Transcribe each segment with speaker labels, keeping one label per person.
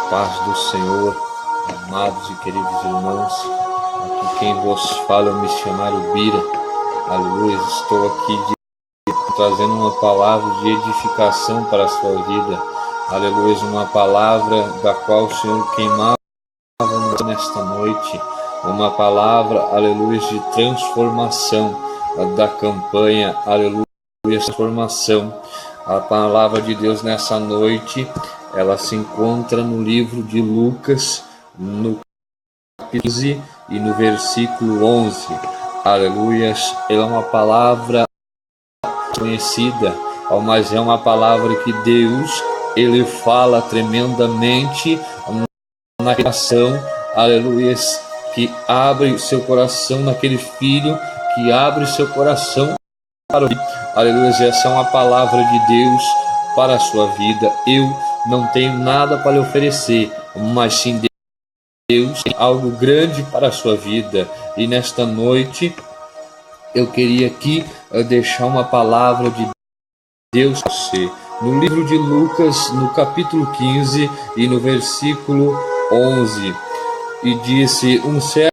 Speaker 1: Paz do Senhor, amados e queridos irmãos, aqui quem vos fala, eu me chamo Bira, aleluia, estou aqui trazendo uma palavra de edificação para a sua vida, aleluia, uma palavra da qual o Senhor queimava nesta noite, uma palavra, aleluia, de transformação da campanha, aleluia, transformação. A palavra de Deus nessa noite, ela se encontra no livro de Lucas, no capítulo 15 e no versículo 11. Aleluias, ela é uma palavra conhecida, mas é uma palavra que Deus, ele fala tremendamente na criação, aleluias, que abre seu coração naquele filho, que abre seu coração para o aleluia, essa é uma palavra de Deus para a sua vida. Eu não tenho nada para lhe oferecer, mas sim Deus tem algo grande para a sua vida. E nesta noite eu queria aqui deixar uma palavra de Deus para você. No livro de Lucas, no capítulo 15 e no versículo 11, e disse: um certo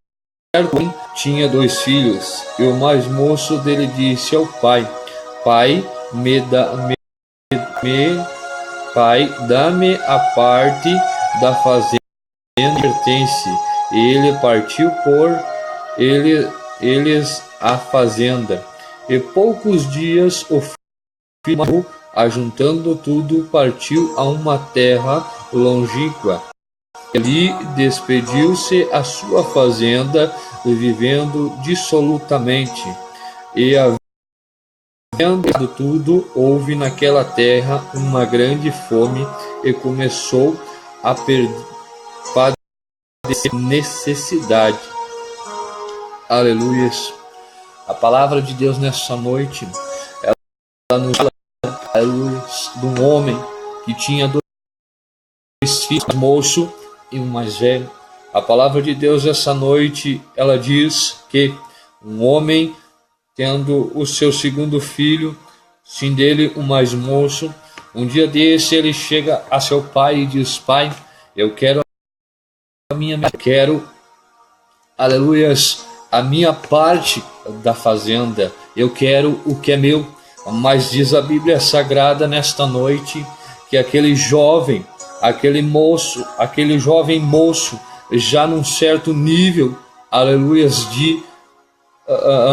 Speaker 1: homem tinha 2 filhos, e o mais moço dele disse ao pai: Pai, dá-me a parte da fazenda que pertence. E ele partiu por eles a fazenda. E poucos dias o filho, ajuntando tudo, partiu a uma terra longínqua. Ali despediu-se a sua fazenda, vivendo dissolutamente. E havendo tudo, houve naquela terra uma grande fome, e começou a padecer necessidade. Aleluias. A palavra de Deus nessa noite, ela nos fala, aleluias, de um homem que tinha 2 filhos, um moço e um mais velho. A palavra de Deus essa noite, ela diz que um homem, tendo o seu segundo filho, sim dele o mais moço, um dia desse ele chega a seu pai e diz: Pai, eu quero aleluias, a minha parte da fazenda, eu quero o que é meu. Mas diz a Bíblia Sagrada nesta noite que aquele jovem moço, já num certo nível, aleluias, de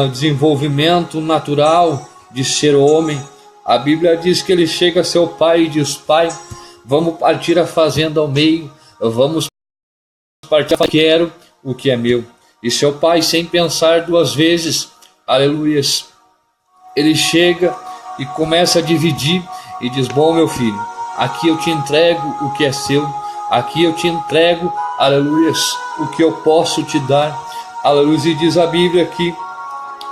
Speaker 1: desenvolvimento natural de ser homem, a Bíblia diz que ele chega a seu pai e diz: Pai, vamos partir a fazenda ao meio, vamos partir, quero o que é meu. E seu pai, sem pensar 2 vezes, aleluias, ele chega e começa a dividir e diz: Bom, meu filho, aqui eu te entrego o que é seu, aqui eu te entrego, aleluias, o que eu posso te dar, aleluia. E diz a Bíblia que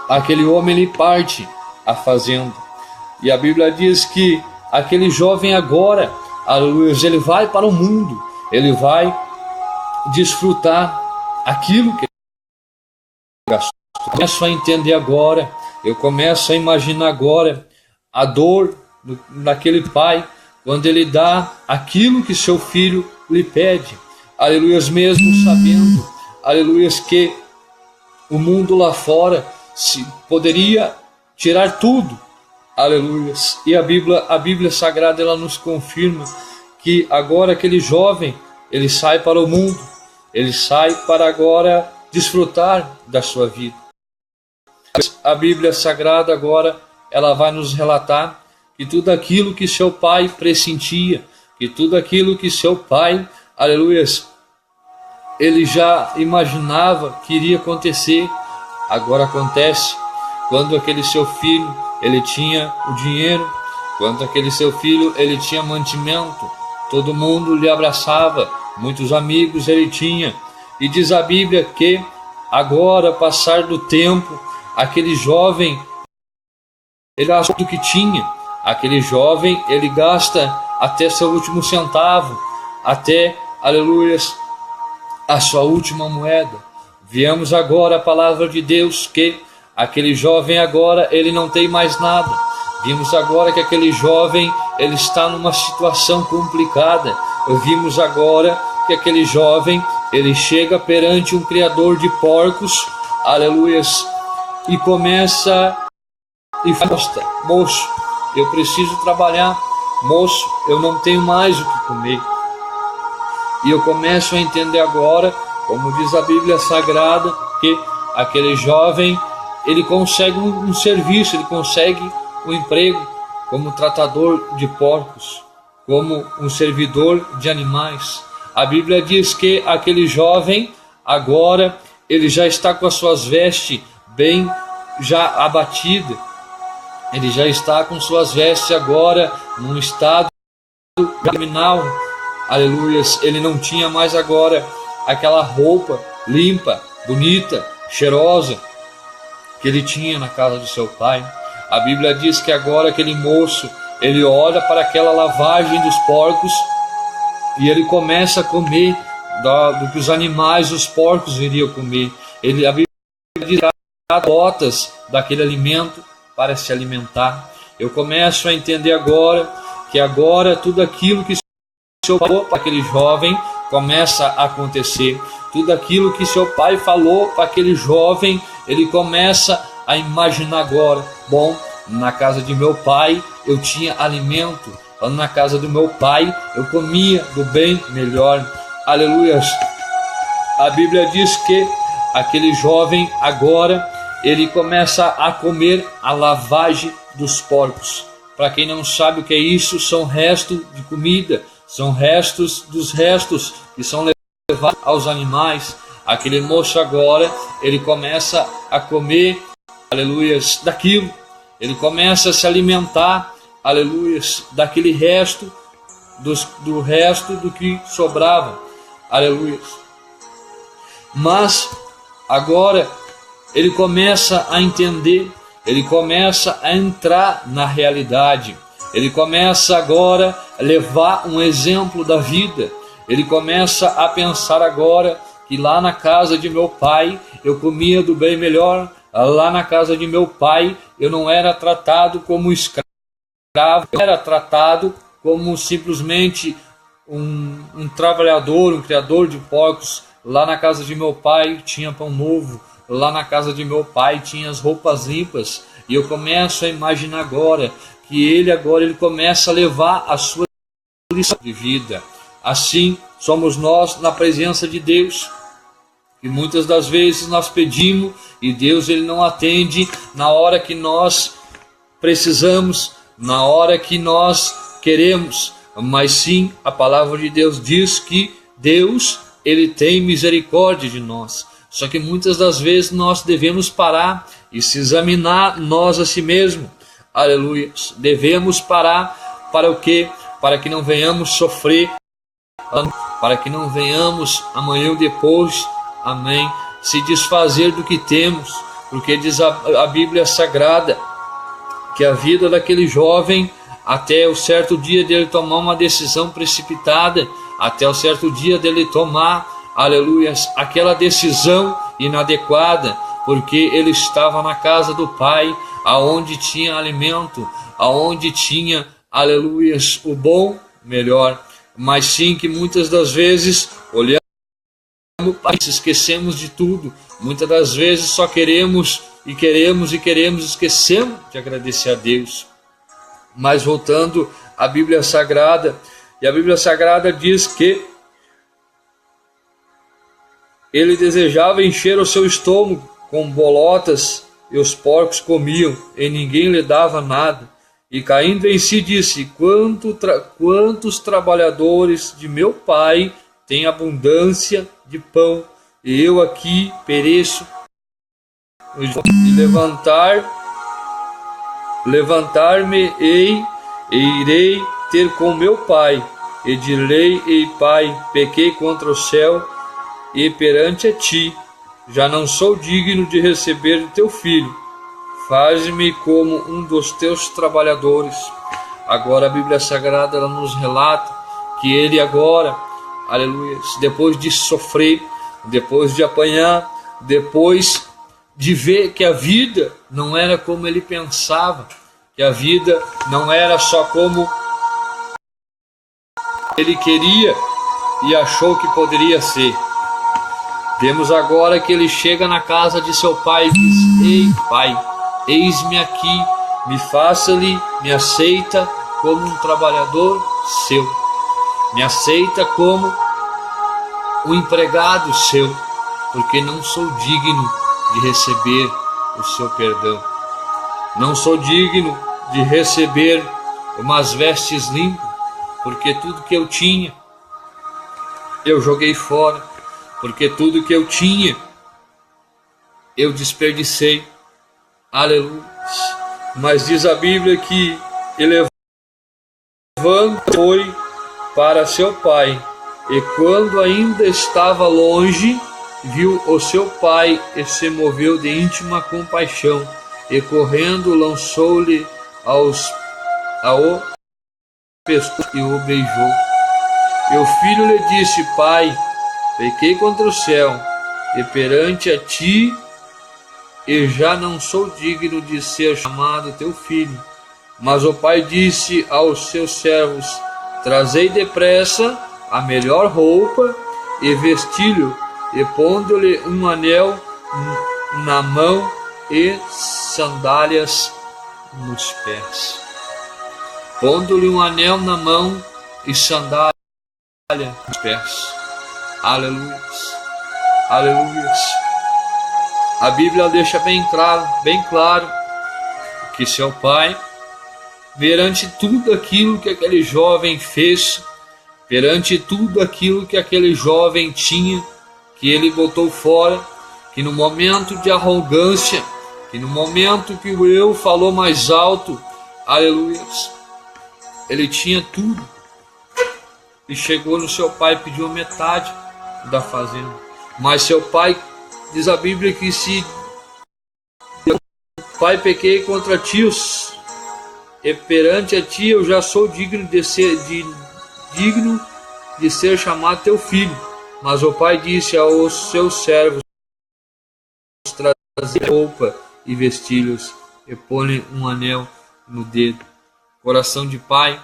Speaker 1: aquele homem ele parte a fazenda, e a Bíblia diz que aquele jovem agora, aleluia, ele vai para o mundo, ele vai desfrutar aquilo que ele gastou. Eu começo a entender agora, eu começo a imaginar agora a dor naquele pai, quando ele dá aquilo que seu filho lhe pede, aleluias, mesmo sabendo, aleluias, que o mundo lá fora se poderia tirar tudo, aleluias. E a Bíblia Sagrada, ela nos confirma que agora aquele jovem, ele sai para o mundo, ele sai para agora desfrutar da sua vida. A Bíblia Sagrada agora, ela vai nos relatar que tudo aquilo que seu pai pressentia, que tudo aquilo que seu pai, aleluias, ele já imaginava que iria acontecer, agora acontece. Quando aquele seu filho, ele tinha o dinheiro, quando aquele seu filho, ele tinha mantimento, todo mundo lhe abraçava, muitos amigos ele tinha. E diz a Bíblia que agora, passar do tempo, aquele jovem, ele gasta tudo que tinha. Aquele jovem, ele gasta até seu último centavo, até, aleluias, a sua última moeda. Viemos agora a palavra de Deus que aquele jovem agora, ele não tem mais nada. Vimos agora que aquele jovem, ele está numa situação complicada. Vimos agora que aquele jovem, ele chega perante um criador de porcos, aleluias, e começa e fala: moço, eu preciso trabalhar, moço, eu não tenho mais o que comer. E eu começo a entender agora, como diz a Bíblia Sagrada, que aquele jovem, ele consegue um serviço, ele consegue um emprego como tratador de porcos, como um servidor de animais. A Bíblia diz que aquele jovem, agora, ele já está com as suas vestes bem já abatidas. Ele já está com suas vestes agora num estado criminal. Aleluias. Ele não tinha mais agora aquela roupa limpa, bonita, cheirosa que ele tinha na casa de seu pai. A Bíblia diz que agora aquele moço, ele olha para aquela lavagem dos porcos e ele começa a comer do que os animais, os porcos iriam comer. A Bíblia diz que botas daquele alimento para se alimentar. Eu começo a entender agora que agora tudo aquilo que seu pai falou para aquele jovem começa a acontecer. Tudo aquilo que seu pai falou para aquele jovem, ele começa a imaginar agora. Bom, na casa de meu pai eu tinha alimento, na casa do meu pai eu comia do bem melhor. Aleluias. A Bíblia diz que aquele jovem agora, ele começa a comer a lavagem dos porcos. Para quem não sabe o que é isso, são restos de comida, são restos dos restos que são levados aos animais. Aquele moço agora, ele começa a comer, aleluias, daquilo. Ele começa a se alimentar, aleluias, daquele resto, do resto do que sobrava, aleluias. Mas agora ele começa a entender, ele começa a entrar na realidade. Ele começa agora a levar um exemplo da vida. Ele começa a pensar agora que lá na casa de meu pai eu comia do bem melhor. Lá na casa de meu pai eu não era tratado como escravo, eu era tratado como simplesmente um trabalhador, um criador de porcos. Lá na casa de meu pai tinha pão novo. Lá na casa de meu pai tinha as roupas limpas. E eu começo a imaginar agora que ele começa a levar a sua lição de vida. Assim somos nós na presença de Deus. E muitas das vezes nós pedimos e Deus ele não atende na hora que nós precisamos, na hora que nós queremos. Mas sim, a palavra de Deus diz que Deus ele tem misericórdia de nós. Só que muitas das vezes nós devemos parar e se examinar nós a si mesmo. Aleluia. Devemos parar para o quê? Para que não venhamos sofrer, para que não venhamos amanhã ou depois, amém, se desfazer do que temos. Porque diz a Bíblia Sagrada que a vida daquele jovem, até o certo dia dele tomar uma decisão precipitada, até o certo dia dele tomar, aleluias, aquela decisão inadequada, porque ele estava na casa do pai, aonde tinha alimento, aonde tinha, aleluias, o bom, melhor. Mas sim que muitas das vezes olhamos para isso, esquecemos de tudo. Muitas das vezes só queremos, esquecemos de agradecer a Deus. Mas voltando à Bíblia Sagrada, e a Bíblia Sagrada diz que ele desejava encher o seu estômago com bolotas, e os porcos comiam, e ninguém lhe dava nada. E caindo em si disse: quantos trabalhadores de meu pai têm abundância de pão, e eu aqui pereço. E levantar-me-ei e irei ter com meu pai, e direi: ei pai, pequei contra o céu e perante a ti, já não sou digno de receber teu filho, faz-me como um dos teus trabalhadores. Agora a Bíblia Sagrada ela nos relata que ele agora, aleluia, depois de sofrer, depois de apanhar, depois de ver que a vida não era como ele pensava, que a vida não era só como ele queria, e achou que poderia ser. Vemos agora que ele chega na casa de seu pai e diz: Ei, pai, eis-me aqui, me aceita como um trabalhador seu, me aceita como um empregado seu, porque não sou digno de receber o seu perdão, não sou digno de receber umas vestes limpas, porque tudo que eu tinha eu joguei fora, porque tudo que eu tinha eu desperdicei. Aleluia. Mas diz a Bíblia que ele foi para seu pai, e quando ainda estava longe, viu o seu pai e se moveu de íntima compaixão, e correndo lançou-lhe ao pescoço e o beijou. E o filho lhe disse: Pai, pequei contra o céu e perante a ti, e já não sou digno de ser chamado teu filho. Mas o pai disse aos seus servos: Trazei depressa a melhor roupa e vestilho, e pondo-lhe um anel na mão e sandálias nos pés. Pondo-lhe um anel na mão e sandálias nos pés. Aleluia. Aleluia. A Bíblia deixa bem claro que seu pai, perante tudo aquilo que aquele jovem fez, perante tudo aquilo que aquele jovem tinha, que ele botou fora, que no momento de arrogância, que no momento que o eu falou mais alto, aleluia, ele tinha tudo, e chegou no seu pai e pediu metade da fazenda. Mas seu pai, diz a Bíblia, que se pai, pequei contra ti, e perante a ti eu já sou digno de ser chamado teu filho. Mas o pai disse aos seus servos: Trazei roupa e vestilhos, e põe um anel no dedo. Coração de pai,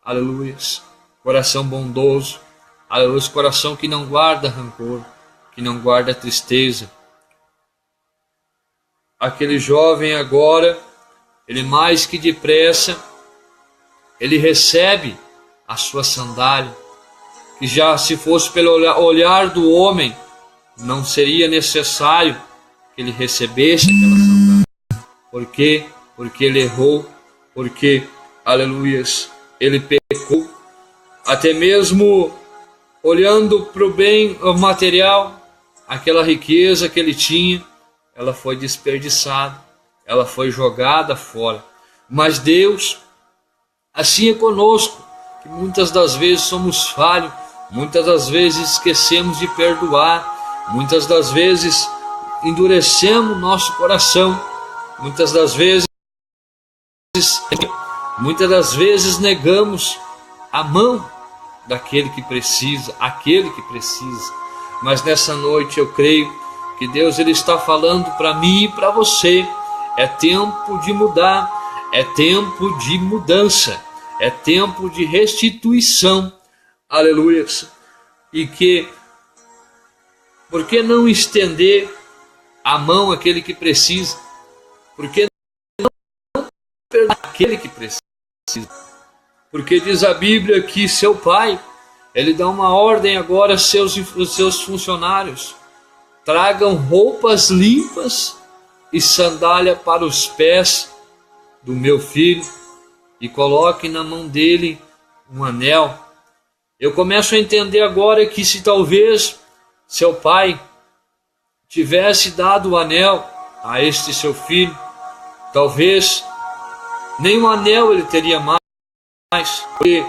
Speaker 1: aleluia. Coração bondoso, aleluia. Coração que não guarda rancor, que não guarda tristeza. Aquele jovem agora, ele mais que depressa, ele recebe a sua sandália, que já se fosse pelo olhar do homem, não seria necessário que ele recebesse aquela sandália. Por quê? Porque ele errou, porque, aleluias, ele pecou, até mesmo olhando para o bem material, aquela riqueza que ele tinha, ela foi desperdiçada, ela foi jogada fora. Mas Deus, assim é conosco, que muitas das vezes somos falhos, muitas das vezes esquecemos de perdoar, muitas das vezes endurecemos nosso coração, muitas das vezes negamos a mão daquele que precisa, aquele que precisa. Mas nessa noite eu creio que Deus ele está falando para mim e para você: é tempo de mudar, é tempo de mudança, é tempo de restituição, aleluia. E que, por que não estender a mão àquele que precisa? Por que não perdoar aquele que precisa? Porque diz a Bíblia que seu pai, ele dá uma ordem agora aos seus funcionários: tragam roupas limpas e sandália para os pés do meu filho, e coloquem na mão dele um anel. Eu começo a entender agora que se talvez seu pai tivesse dado o anel a este seu filho, talvez nem o anel ele teria mais, porque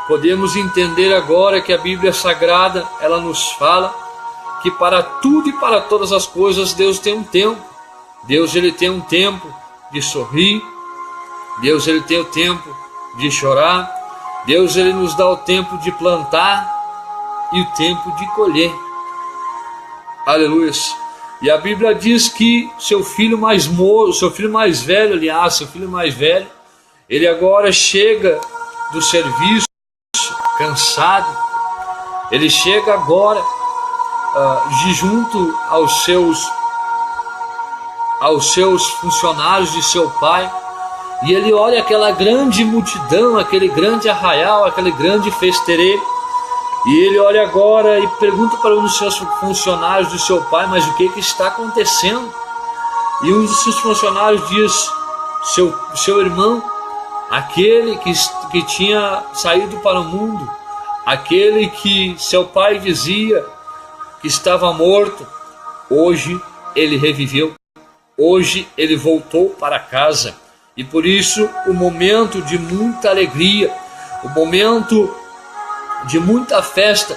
Speaker 1: podemos entender agora que a Bíblia Sagrada, ela nos fala que para tudo e para todas as coisas Deus tem um tempo. Deus ele tem um tempo de sorrir, Deus ele tem o tempo de chorar, Deus ele nos dá o tempo de plantar e o tempo de colher. Aleluia. E a Bíblia diz que seu filho mais velho, ele agora chega do serviço cansado, Ele chega agora de junto aos seus funcionários de seu pai, e ele olha aquela grande multidão, aquele grande arraial, aquele grande festeirê, e ele olha agora e pergunta para um dos seus funcionários de seu pai: mas o que está acontecendo? E um dos seus funcionários diz: seu irmão, aquele que tinha saído para o mundo, aquele que seu pai dizia que estava morto, hoje ele reviveu, hoje ele voltou para casa. E por isso o momento de muita alegria, o momento de muita festa.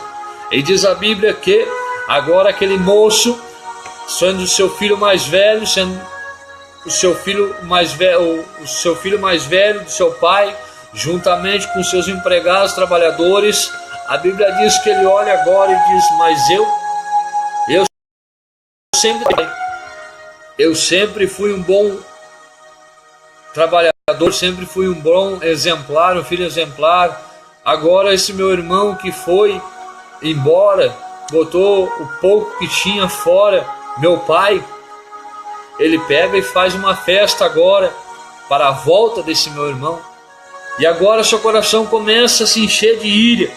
Speaker 1: E diz a Bíblia que agora aquele moço, sendo o seu filho mais velho, sendo o seu filho mais velho do seu pai, juntamente com seus empregados, trabalhadores, a Bíblia diz que ele olha agora e diz: mas eu sempre fui um bom trabalhador, sempre fui um bom exemplar, um filho exemplar. Agora esse meu irmão que foi embora, botou o pouco que tinha fora, meu pai, ele pega e faz uma festa agora para a volta desse meu irmão. E agora seu coração começa a se encher de ira.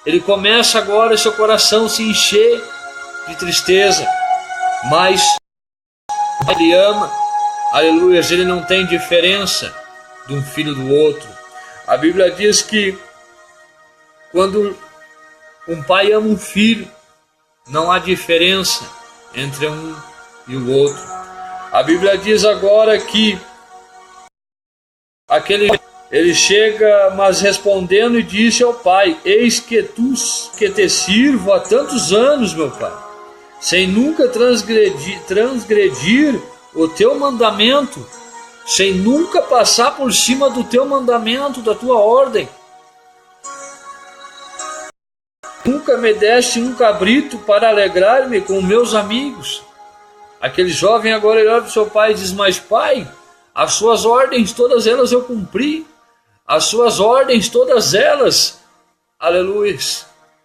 Speaker 1: Ele começa agora seu coração a se encher de tristeza. Mas ele ama, aleluia, ele não tem diferença de um filho do outro. A Bíblia diz que quando um pai ama um filho, não há diferença entre um e o outro. A Bíblia diz agora que ele chega, mas respondendo, e disse ao pai: eis que te sirvo há tantos anos, meu pai, sem nunca transgredir o teu mandamento, sem nunca passar por cima do teu mandamento, da tua ordem. Nunca me deste um cabrito para alegrar-me com meus amigos. Aquele jovem agora olha para o seu pai e diz: mas pai, as suas ordens todas elas eu cumpri, as suas ordens todas elas, aleluia,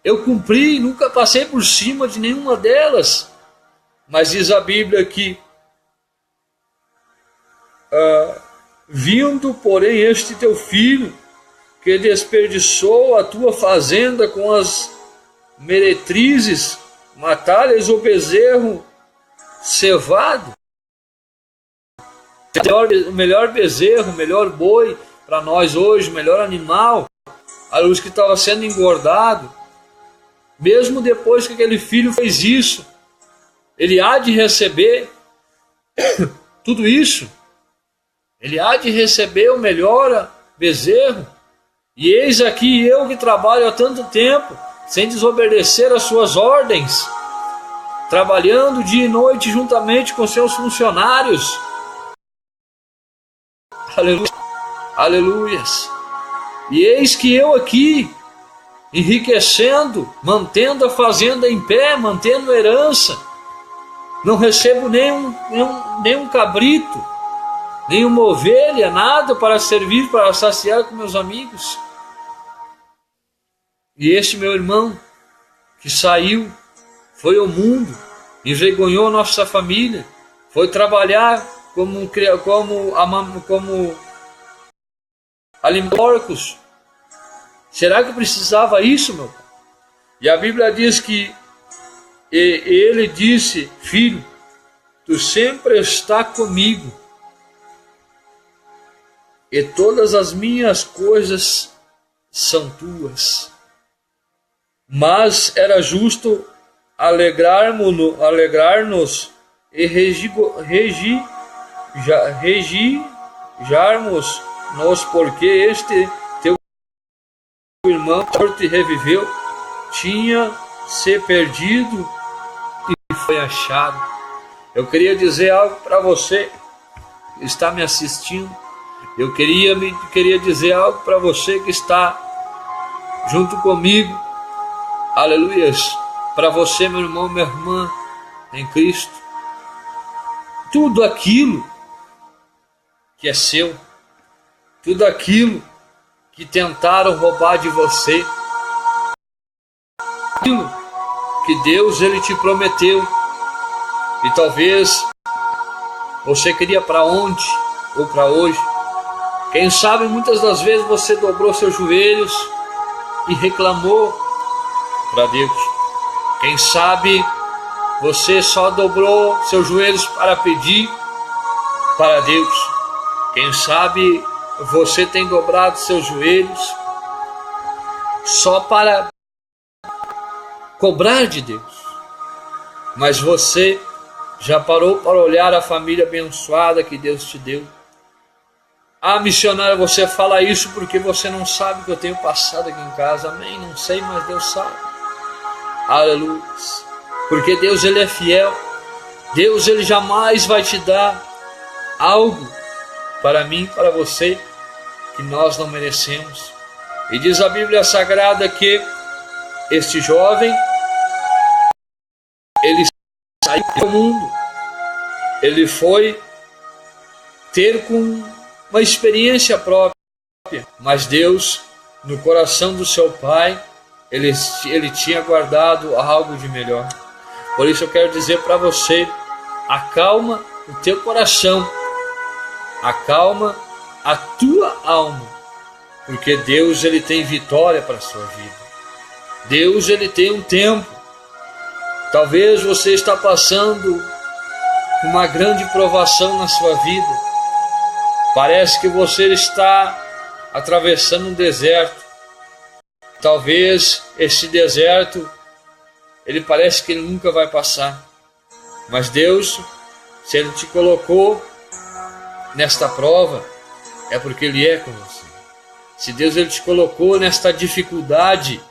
Speaker 1: eu cumpri, nunca passei por cima de nenhuma delas. Mas diz a Bíblia que vindo porém este teu filho, que desperdiçou a tua fazenda com as meretrizes, matar-lhes o bezerro cevado, o melhor bezerro, o melhor boi para nós hoje, o melhor animal, a luz que estava sendo engordado. Mesmo depois que aquele filho fez isso, ele há de receber tudo isso, ele há de receber o melhor bezerro. E eis aqui eu que trabalho há tanto tempo, sem desobedecer às suas ordens, trabalhando dia e noite juntamente com seus funcionários. Aleluia, aleluias. E eis que eu aqui, enriquecendo, mantendo a fazenda em pé, mantendo herança, não recebo nenhum cabrito, nenhuma ovelha, nada para servir, para saciar com meus amigos. E este meu irmão, que saiu, foi ao mundo, envergonhou nossa família, foi trabalhar como alimentar porcos. Será que precisava isso, meu pai? E a Bíblia diz que ele disse: filho, tu sempre está comigo, e todas as minhas coisas são tuas. Mas era justo alegrar-nos e regijarmos-nos, porque este teu irmão morto e reviveu, tinha se perdido e foi achado. Eu queria dizer algo para você que está me assistindo. Eu queria dizer algo para você que está junto comigo. Aleluias. Para você, meu irmão, minha irmã em Cristo. Tudo aquilo que é seu, tudo aquilo que tentaram roubar de você, que Deus ele te prometeu. E talvez você queria para ontem ou para hoje. Quem sabe muitas das vezes você dobrou seus joelhos e reclamou para Deus. Quem sabe você só dobrou seus joelhos para pedir para Deus. Quem sabe você tem dobrado seus joelhos só para cobrar de Deus. Mas você já parou para olhar a família abençoada que Deus te deu? Ah, missionário, você fala isso porque você não sabe o que eu tenho passado aqui em casa. Amém? Não sei, mas Deus sabe. Aleluia. Porque Deus ele é fiel. Deus ele jamais vai te dar algo para mim, para você, que nós não merecemos. E diz a Bíblia Sagrada que este jovem, ele saiu do mundo, ele foi ter com uma experiência própria, mas Deus, no coração do seu pai, ele tinha guardado algo de melhor. Por isso eu quero dizer para você, acalma o teu coração, acalma a tua alma, porque Deus ele tem vitória para a sua vida. Deus ele tem um tempo. Talvez você está passando uma grande provação na sua vida. Parece que você está atravessando um deserto. Talvez esse deserto, ele parece que ele nunca vai passar. Mas Deus, se ele te colocou nesta prova, é porque ele é com você. Se Deus ele te colocou nesta dificuldade,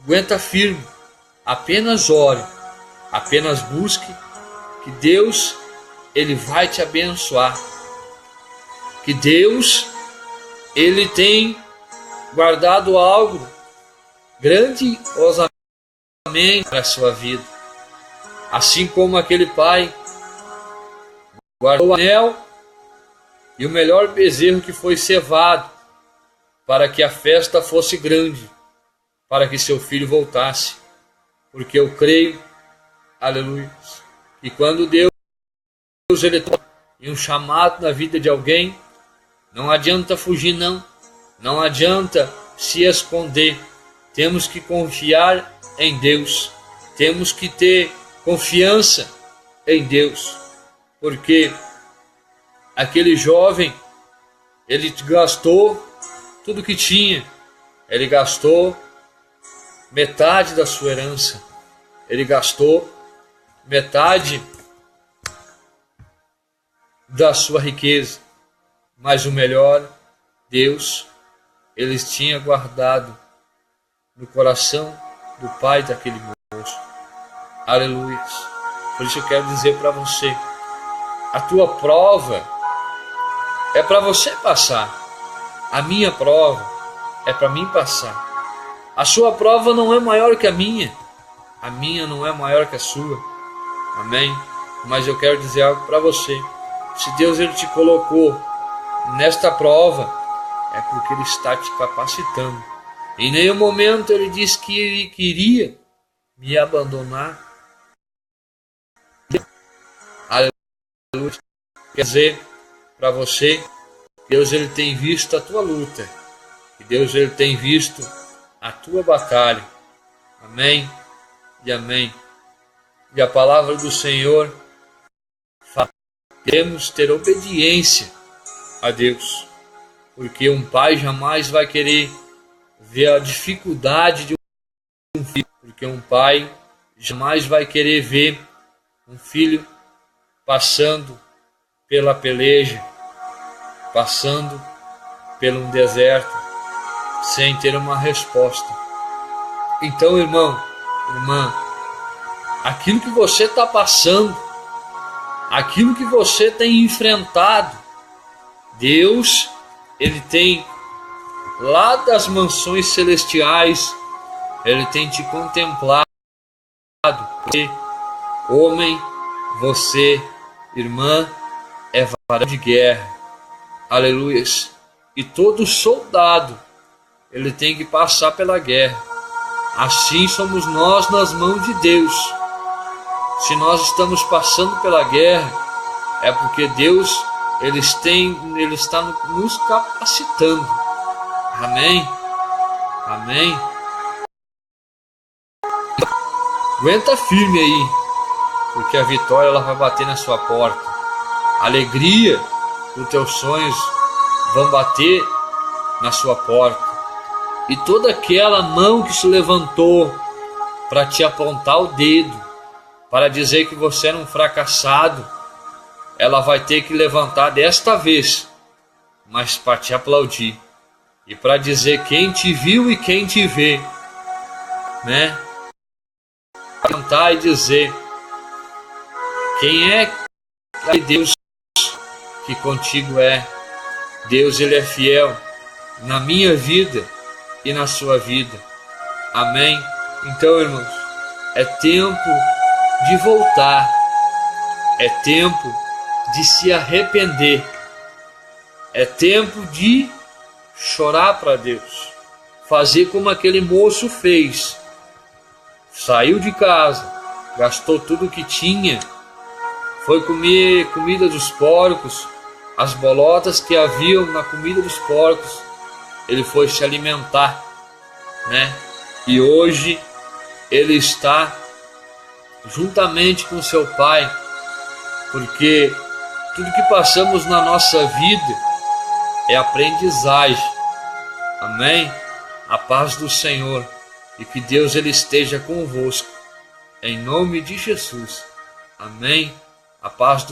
Speaker 1: aguenta firme. Apenas ore, apenas busque, que Deus ele vai te abençoar. Que Deus ele tem guardado algo grandiosamente para a sua vida. Assim como aquele pai guardou o anel e o melhor bezerro que foi cevado, para que a festa fosse grande, para que seu filho voltasse. Porque eu creio, aleluia, e quando Deus ele toca em um chamado na vida de alguém, não adianta fugir não, não adianta se esconder. Temos que confiar em Deus, temos que ter confiança em Deus, porque aquele jovem, ele gastou tudo que tinha, ele gastou metade da sua herança, ele gastou metade da sua riqueza, mas o melhor, Deus, ele tinha guardado no coração do pai daquele moço. Aleluia. Por isso eu quero dizer para você, a tua prova é para você passar. A minha prova é para mim passar. A sua prova não é maior que a minha não é maior que a sua. Amém? Mas eu quero dizer algo para você. Se Deus ele te colocou nesta prova, é porque ele está te capacitando. Em nenhum momento ele disse que ele queria me abandonar. Aleluia. Quer dizer para você, Deus ele tem visto a tua luta, e Deus ele tem visto a tua batalha. Amém e amém. E a palavra do Senhor fala, temos ter obediência a Deus, porque um pai jamais vai querer ver a dificuldade de um filho, porque um pai jamais vai querer ver um filho passando pela peleja, passando por um deserto, sem ter uma resposta. Então, irmão, irmã, aquilo que você está passando, aquilo que você tem enfrentado, Deus, ele tem lá das mansões celestiais, ele tem te contemplado. Porque homem, você, irmã, é varão de guerra. Aleluias. E todo soldado, ele tem que passar pela guerra. Assim somos nós nas mãos de Deus. Se nós estamos passando pela guerra, é porque Deus Ele está nos capacitando. Amém? Amém? Aguenta firme aí, porque a vitória ela vai bater na sua porta. A alegria dos teus sonhos vão bater na sua porta. E toda aquela mão que se levantou para te apontar o dedo, para dizer que você era um fracassado, ela vai ter que levantar desta vez, mas para te aplaudir e para dizer quem te viu e quem te vê, né? Cantar e dizer quem é Deus que contigo é. Deus ele é fiel na minha vida e na sua vida. Amém? Então, irmãos, é tempo de voltar, é tempo de se arrepender, é tempo de chorar para Deus, fazer como aquele moço fez. Saiu de casa, gastou tudo que tinha, foi comer comida dos porcos, as bolotas que haviam na comida dos porcos, ele foi se alimentar, né? E hoje ele está juntamente com seu pai, porque tudo que passamos na nossa vida é aprendizagem. Amém? A paz do Senhor e que Deus ele esteja convosco, em nome de Jesus. Amém? A paz do